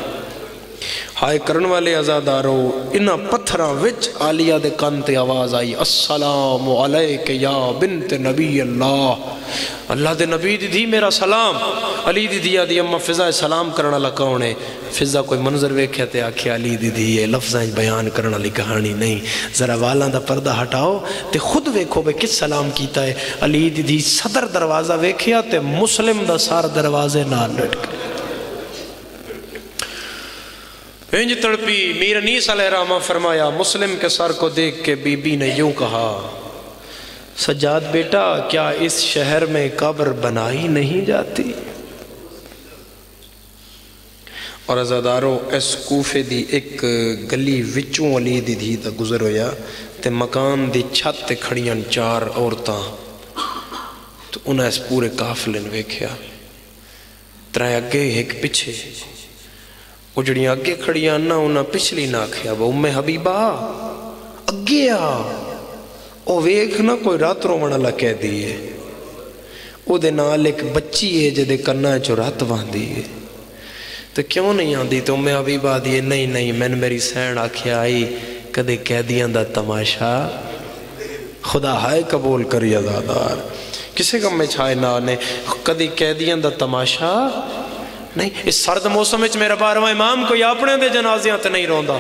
ہائے کرن والے عزادارو انہا پتھراں وچ عالیہ دے کان تے آواز آئی السلام علیک یا بنت نبی اللہ، اللہ دے نبی دی دی میرا سلام۔ علی دی دیا دی اممہ فضا سلام کرنا لکھونے، فضا کوئی منظر ویکھیا تے آکھیا علی دی دی لفظیں بیان کرنا لی کہانی نہیں، ذرا والاں دا پردہ ہٹاؤ تے خود ویکھو بے کس سلام کیتا ہے۔ علی دی دی صدر دروازہ ویکھیا تے مسلم دا سار دروازے نال لٹک انج تڑپی۔ میر انیس علیہ الرحمہ فرمایا مسلم کے سر کو دیکھ کے بی بی نے یوں کہا سجاد بیٹا کیا اس شہر میں قبر بنائی نہیں جاتی؟ اور عزادارو اس کوفے دی ایک گلی وچوں علی دی دھی دا گزر ہویا تے مکان دی چھت تے کھڑیاں 4 عورتاں، تو انہیں اس پورے قافلے نے ویکھیا، 3 اگے ایک پچھے، وہ جڑیاں اگے کھڑیاں نہ انہاں پچھلی نہ کھیا وہ ام حبیبہ اگے آ، او ویکھ نہ کوئی رات رومن اللہ کہہ دیئے، او دے نال ایک بچی ہے جدے کرنا ہے جو رات باندھی ہے، تو کیوں نہیں آندی؟ تو ام حبیبہ دیئے نہیں میں نے میری سین آکھیا آئی کدے کہہ دیاں دا تماشا خدا ہائے قبول کری عزادار، کسے کم میں چھائے نانے کدے کہہ دیاں دا تماشا نہیں۔ اس سرد موسم میں میرا 12واں امام کوئی اپنے دے جنازیاں تے نہیں روندا،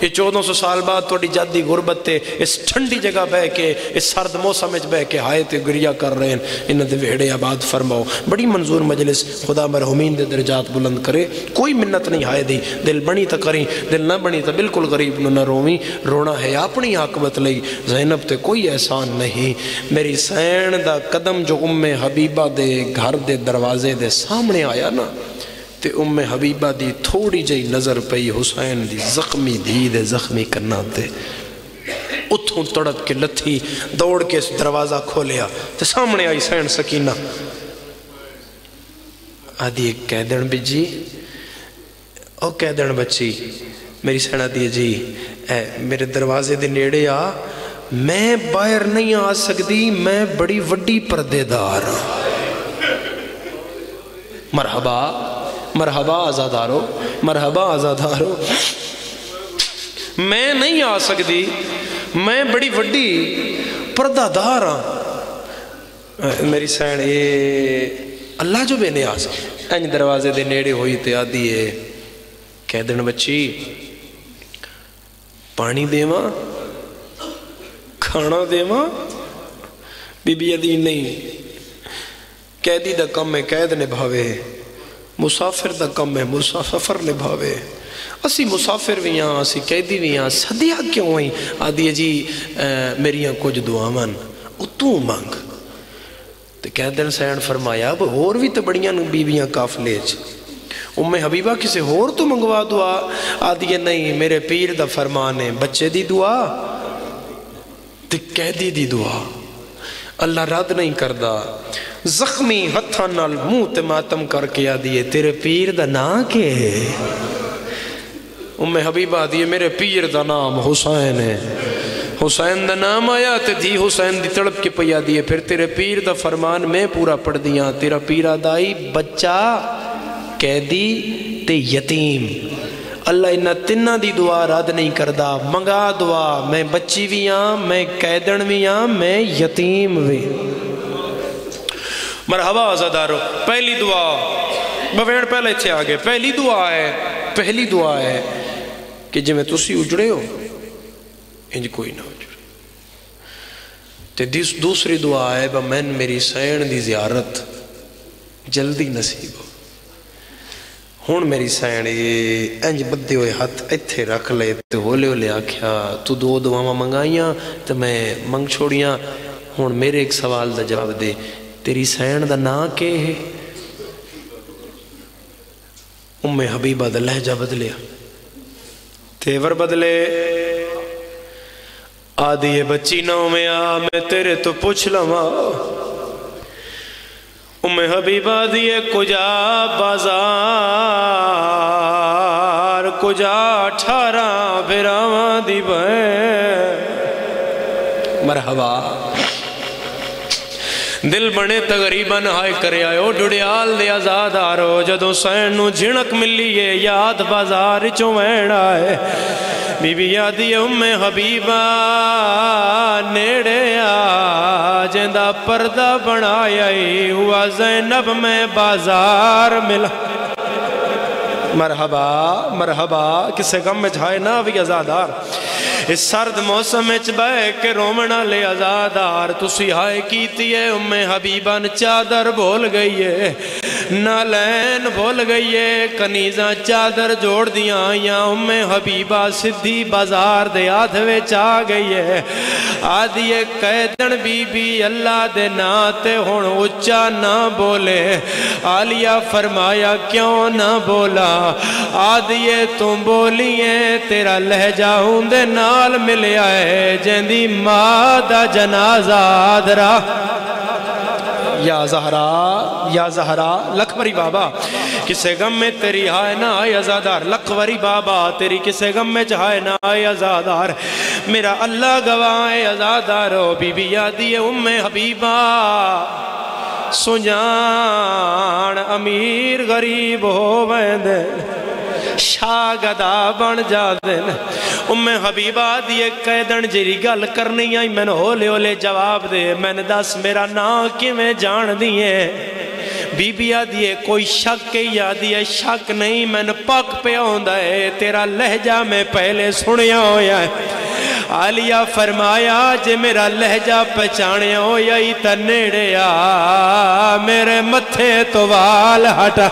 یہ 1400 سال بعد توڑی جادی غربت تے اس ٹھنڈی جگہ بہ کے اس سرد موسم میں بہ کے ہائے تے گریہ کر رہے ہیں، انہاں دے ویڑے آباد فرماؤ۔ بڑی منظور مجلس، خدا مرحومین دے درجات بلند کرے، کوئی منت نہیں ہائے دی، دل بنی تا کریں، دل نہ بنی تا بالکل غریب نہ رویں، رونا ہے اپنی عاقبت لئی، زینب تے کوئی احسان نہیں۔ میری سین دا قدم جو ام حبیبہ دے گھر دے دروازے دے سامنے آیا نا تے ام حبیبہ دی تھوڑی جائی نظر پئی حسین دی زخمی دھی دے زخمی کرنا تے اتھوں تڑپ کے لتھی دوڑ کے دروازہ کھولیا تے سامنے آئی سین سکینہ آدھی ایک قیدن بجی او قیدن بچی میری سین آدھی جی اے میرے دروازے دے نیڑے آ، میں باہر نہیں آ سکتی، میں بڑی وڈی پردے دار۔ مرحبا مرحبا آزادارو، مرحبا آزادارو، میں نہیں آ سکتی، میں بڑی وڈی پردہ دار ہاں۔ میری سین اللہ جو بے نیاز انج دروازے دے نیڑے ہوئی تے آدھی ہے قیدن بچی پانی دیواں کھانا دیواں؟ بی بی ادھی نہیں، قیدی دا کم ہے قید نبھاوے، مسافر دا کم ہے مسافر نبھاوے، اسی مسافر بھی ہاں اسی قیدی بھی ہاں، صدیہ کیوں ہوئی؟ آدھی جی میریاں کچھ دعاوان اتوں مانگ۔ تو قیدن سین فرمایا اب اور بھی تو بڑیاں بیویاں کافلے چ، ام حبیبہ کسے اور تو منگوا دعا؟ آدھی نہیں میرے پیر دا فرمان ہے، بچے دی دعا تے قیدی دی دعا اللہ رد نہیں کردہ۔ زخمی ہتھاں نال منہ تے ماتم کر کے آدھی ہے تیرے پیر دا نام کے ہے؟ ام حبیبہ آدھی ہے میرے پیر دا نام حسین ہے، حسین دا نام آیا تے دی حسین دی تڑپ کے پئی آدھی ہے پھر تیرے پیر دا فرمان میں پورا پڑھ دیاں، تیرا پیر آدھائی بچہ قیدی تے یتیم، اللہ انہا تنہ دی دعا رد نہیں کردہ، منگا دعا، میں بچی بھی ہاں، میں قیدن بھی ہاں، میں یتیم بھی۔ مرحبا آزادارو، پہلی دعا بویڑ پہلے تھے آگے، پہلی دعا ہے کہ جی میں تسی اجڑے ہو انج کوئی نہ اجڑے، تے دوسری دعا ہے بمین میری سین دی زیارت جلدی نصیب ہو۔ ہون میری سین انج بدے ہوئے ہاتھ ایتھے رکھ لے تے ہولے ہولے آکھیا تو 2 دعاواں منگائیاں تے میں منگ چھوڑیاں، ہون میرے ایک سوال دا جواب دے، تیری سین دا نا کے ہے؟ ام حبیبہ دا لہجہ بدلیا، تیور بدلے، آدھی ہے بچی نو میں آ میں تیرے تو پوچھ لما۔ ام حبیبہ دیے کجا بازار کجا ٹھارا پھراواں دی بہن مرحبا دل بنے تقریباً ہائے کرے آئے ڈڑیال دے آزاد آرو جدوں سین نو جھنک ملیے یاد بازار چوین آئے بی بی یادی حبیبہ نیڑے آ جندہ پردہ بنائی ہوا زینب میں بازار ملا مرحبا مرحبا کسے غم میں جھائے نا بھی آزادار اس سرد موسم میں بے کے رومنا لے آزادار تسی ہائے کیتی ہے حبیبہ نے چادر بھول گئی ہے نالین بھول گئی ہے کنیزاں چادر جوڑ دیا یا حبیبہ صدی بازار دے آدھوے چاہ گئی ہے آدھی قیدن بی بی اللہ دے ناتے ہون اچھا نہ بولے آلیہ فرمایا کیوں نہ بولا آدھی تم بولیے تیرا لہجہ ہوں دے نال ملیا ہے جندی مادہ جنازہ آدھرا یا زہرا لکھوری بابا کسے غم میں تیری ہائے نہ آئے ازادار لکھوری بابا تیری کسے غم میں جہائے نہ آئے ازادار میرا اللہ گواہ ازادارو بی بی یادی حبیبہ سنجان امیر غریب ہو ویندے شاگدہ بن جادن حبیبہ دیئے قیدن جیری گل کرنی آئی میں نے ہولے ہولے جواب دے میں نے دس میرا نا کی میں جان دیئے بی بی آدھیے کوئی شک کے یادیے شک نہیں میں نے پاک پہ آندہ ہے تیرا لہجہ میں پہلے سنیا ہویا ہے آلیہ فرمایا جے میرا لہجہ پہچانے ہویا ہی تا نیڑے آ میرے متھے تو وال ہٹا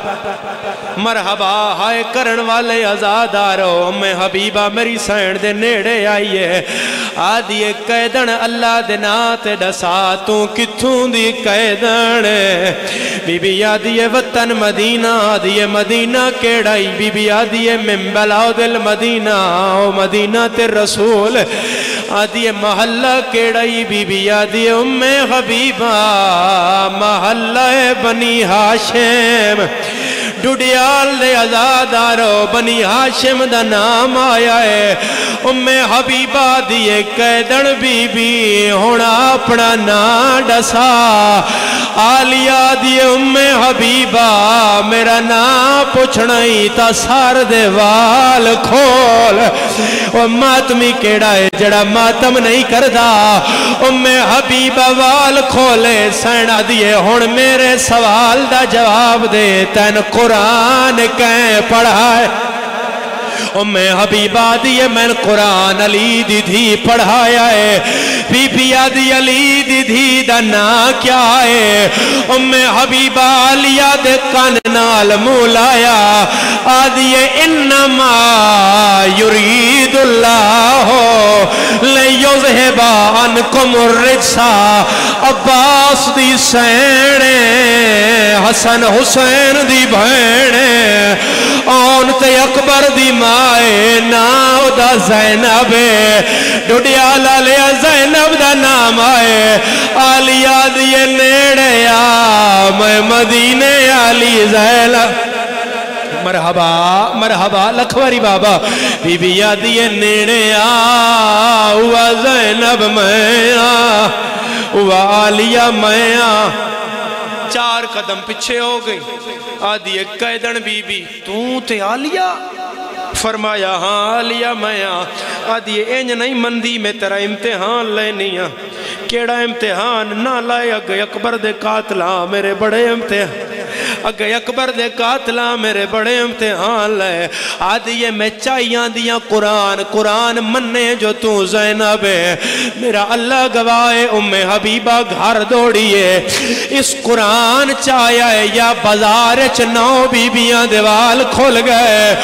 مرحبا ہائے کرن والے آزادارو حبیبہ میری سینڈ دے نیڑے آئیے آدھیے قیدن اللہ دے ناتے ڈسا تو کتھوں دی قیدن بی بی آدھیے وطن مدینہ آدھیے مدینہ کیڑائی بی بی آدھیے من بلاو دل مدینہ مدینہ تیر رسول آدھیے محلہ کیڑائی بی بی آدھیے حبیبہ محلہ بنی ہاشم ڈوڈیال دے آزادارو بنی ہاشم دا نام آیا ہے حبیبہ دیئے قیدن بی بی ہونا اپنا نا ڈسا آلیہ دیئے حبیبہ میرا نا پوچھنائی تا سار دے وال کھول ماتمی کیڑا ہے جڑا ماتم نہیں کردہ حبیبہ وال کھولے سینہ دیئے ہون میرے سوال دا جواب دے تین قرآن کہیں پڑھائے حبیبہ دیئے میں قرآن علی دی دھی پڑھایا ہے بی بی آدھی علی دی دھی دا نا کیا ہے حبیبہ علیہ دے کان نال مولایا آدھیے انما یرید اللہ لیوزہبا انکم الرجسا عباس دی سینے حسن حسین دی بھینے آن تے اکبر دی مائے ناو دا زینب ڈوڈیالا لیا زینب دا نام آئے آلیہ دیئے نیڑے آ میں مدینے آلی زینب مرحبا مرحبا لکھواری بابا بی بی آدھیے نیڑے آ ہوا زینب میں آ ہوا آلیہ میں آ چار قدم پچھے ہو گئی آدھی قیدن بی بی تو تے آلیہ فرمایا ہاں آلیہ میں آدھی اینج نہیں مندی میں تیرا امتحان لینیا کیڑا امتحان نہ لائے اگے اکبر دے قاتلہ میرے بڑے امتحان اگے اکبر دے قاتلہ میرے بڑے امتحان لے آدھیے میں چاہیاں دیا قرآن مننے جو تو زینب ہے میرا اللہ گواہ حبیبہ گھر دوڑیے اس قرآن چاہیا ہے یا بازار چناؤ بی بیاں دیوال کھول گئے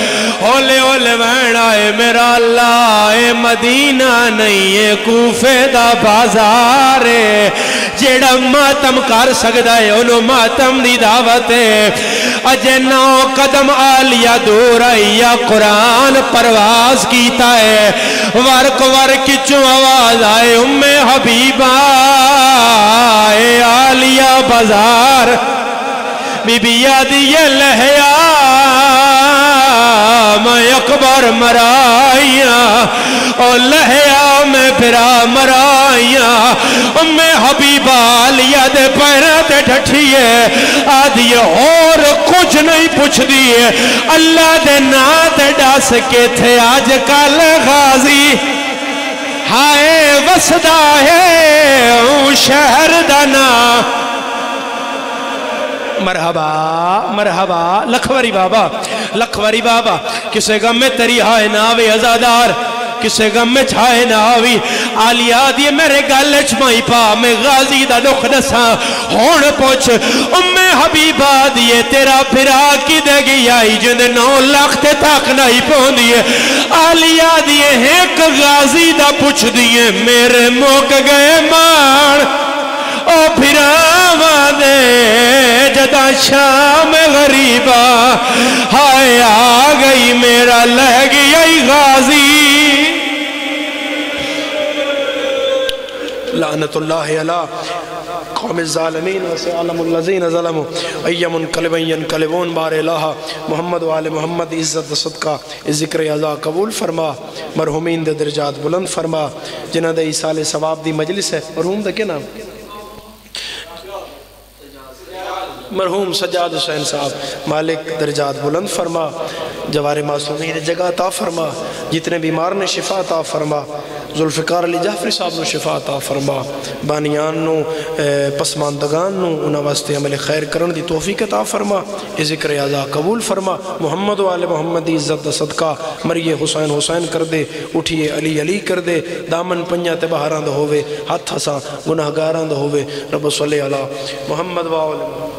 ہولے ہولے وین آئے میرا اللہ اے مدینہ نہیں ہے کوفے دا بازار ہے جیڑا ماتم کر سکتا ہے انہوں ماتم دی دعوت ہے اجے نو قدم آلیہ دور آئیا قرآن پرواز کیتا ہے ورک کچھو آواز آئے حبیبہ اے آلیہ بازار بی بی آدھی لہیا میں اکبر مرائیاں او لہیا میں پھرا مرائیاں میں حبیبہ لیا دے پیرہ تے ڈھٹھیے آدھی اور کچھ نہیں پوچھ دیئے اللہ دے نات ڈاس کے تھے آج کل غازی ہائے وسدہ ہے شہر دانا مرحبا مرحبا لکھوری بابا کسے غم میں تری ہائے ناوی ازادار کسے غم میں چھائے ناوی آلیا دیئے میرے گالے چمائی پا میں غازی دا دکھ دساں ہون پوچھ حبیبہ دیئے تیرا پھرا کی دے گی آئی جن 9 لاکھ تے تاک نہیں پہن دیئے آلیا دیئے ایک غازی دا پوچھ دیئے میرے موک گئے مان او پھراوا دے جدا شام غریبہ ہائے آ گئی میرا لہ گئی غازی لعنت اللہ علیہ قوم الظالمین وسعلم اللذین ظلموا ایم انقلبن ینقلبون بار الہ محمد و آل محمد عزت صدقہ ذکر عزا قبول فرما مرحومین دے درجات بلند فرما جنہ دے ایسال ثواب دی مجلس ہے مرحوم دے کیا نام مرحوم سجاد حسین صاحب مالک درجات بلند فرما جوار معصومین جگہ عطا فرما جتنے بیمار نے شفا عطا فرما ذوالفقار علی جعفری صاحب نو شفا عطا فرما بانیان نو پسماندگان نو انہا واسطے عمل خیر کرن دی توفیق عطا فرما ذکر عزا قبول فرما محمد و آل محمد عزت صدقہ مریے حسین حسین کر دے اٹھئے علی علی کر دے دامن پنجا تے بہران دے ہوئے ہاتھ ہسا گناہگاران دے ہوئے رب صلی اللہ محمد و آل محمد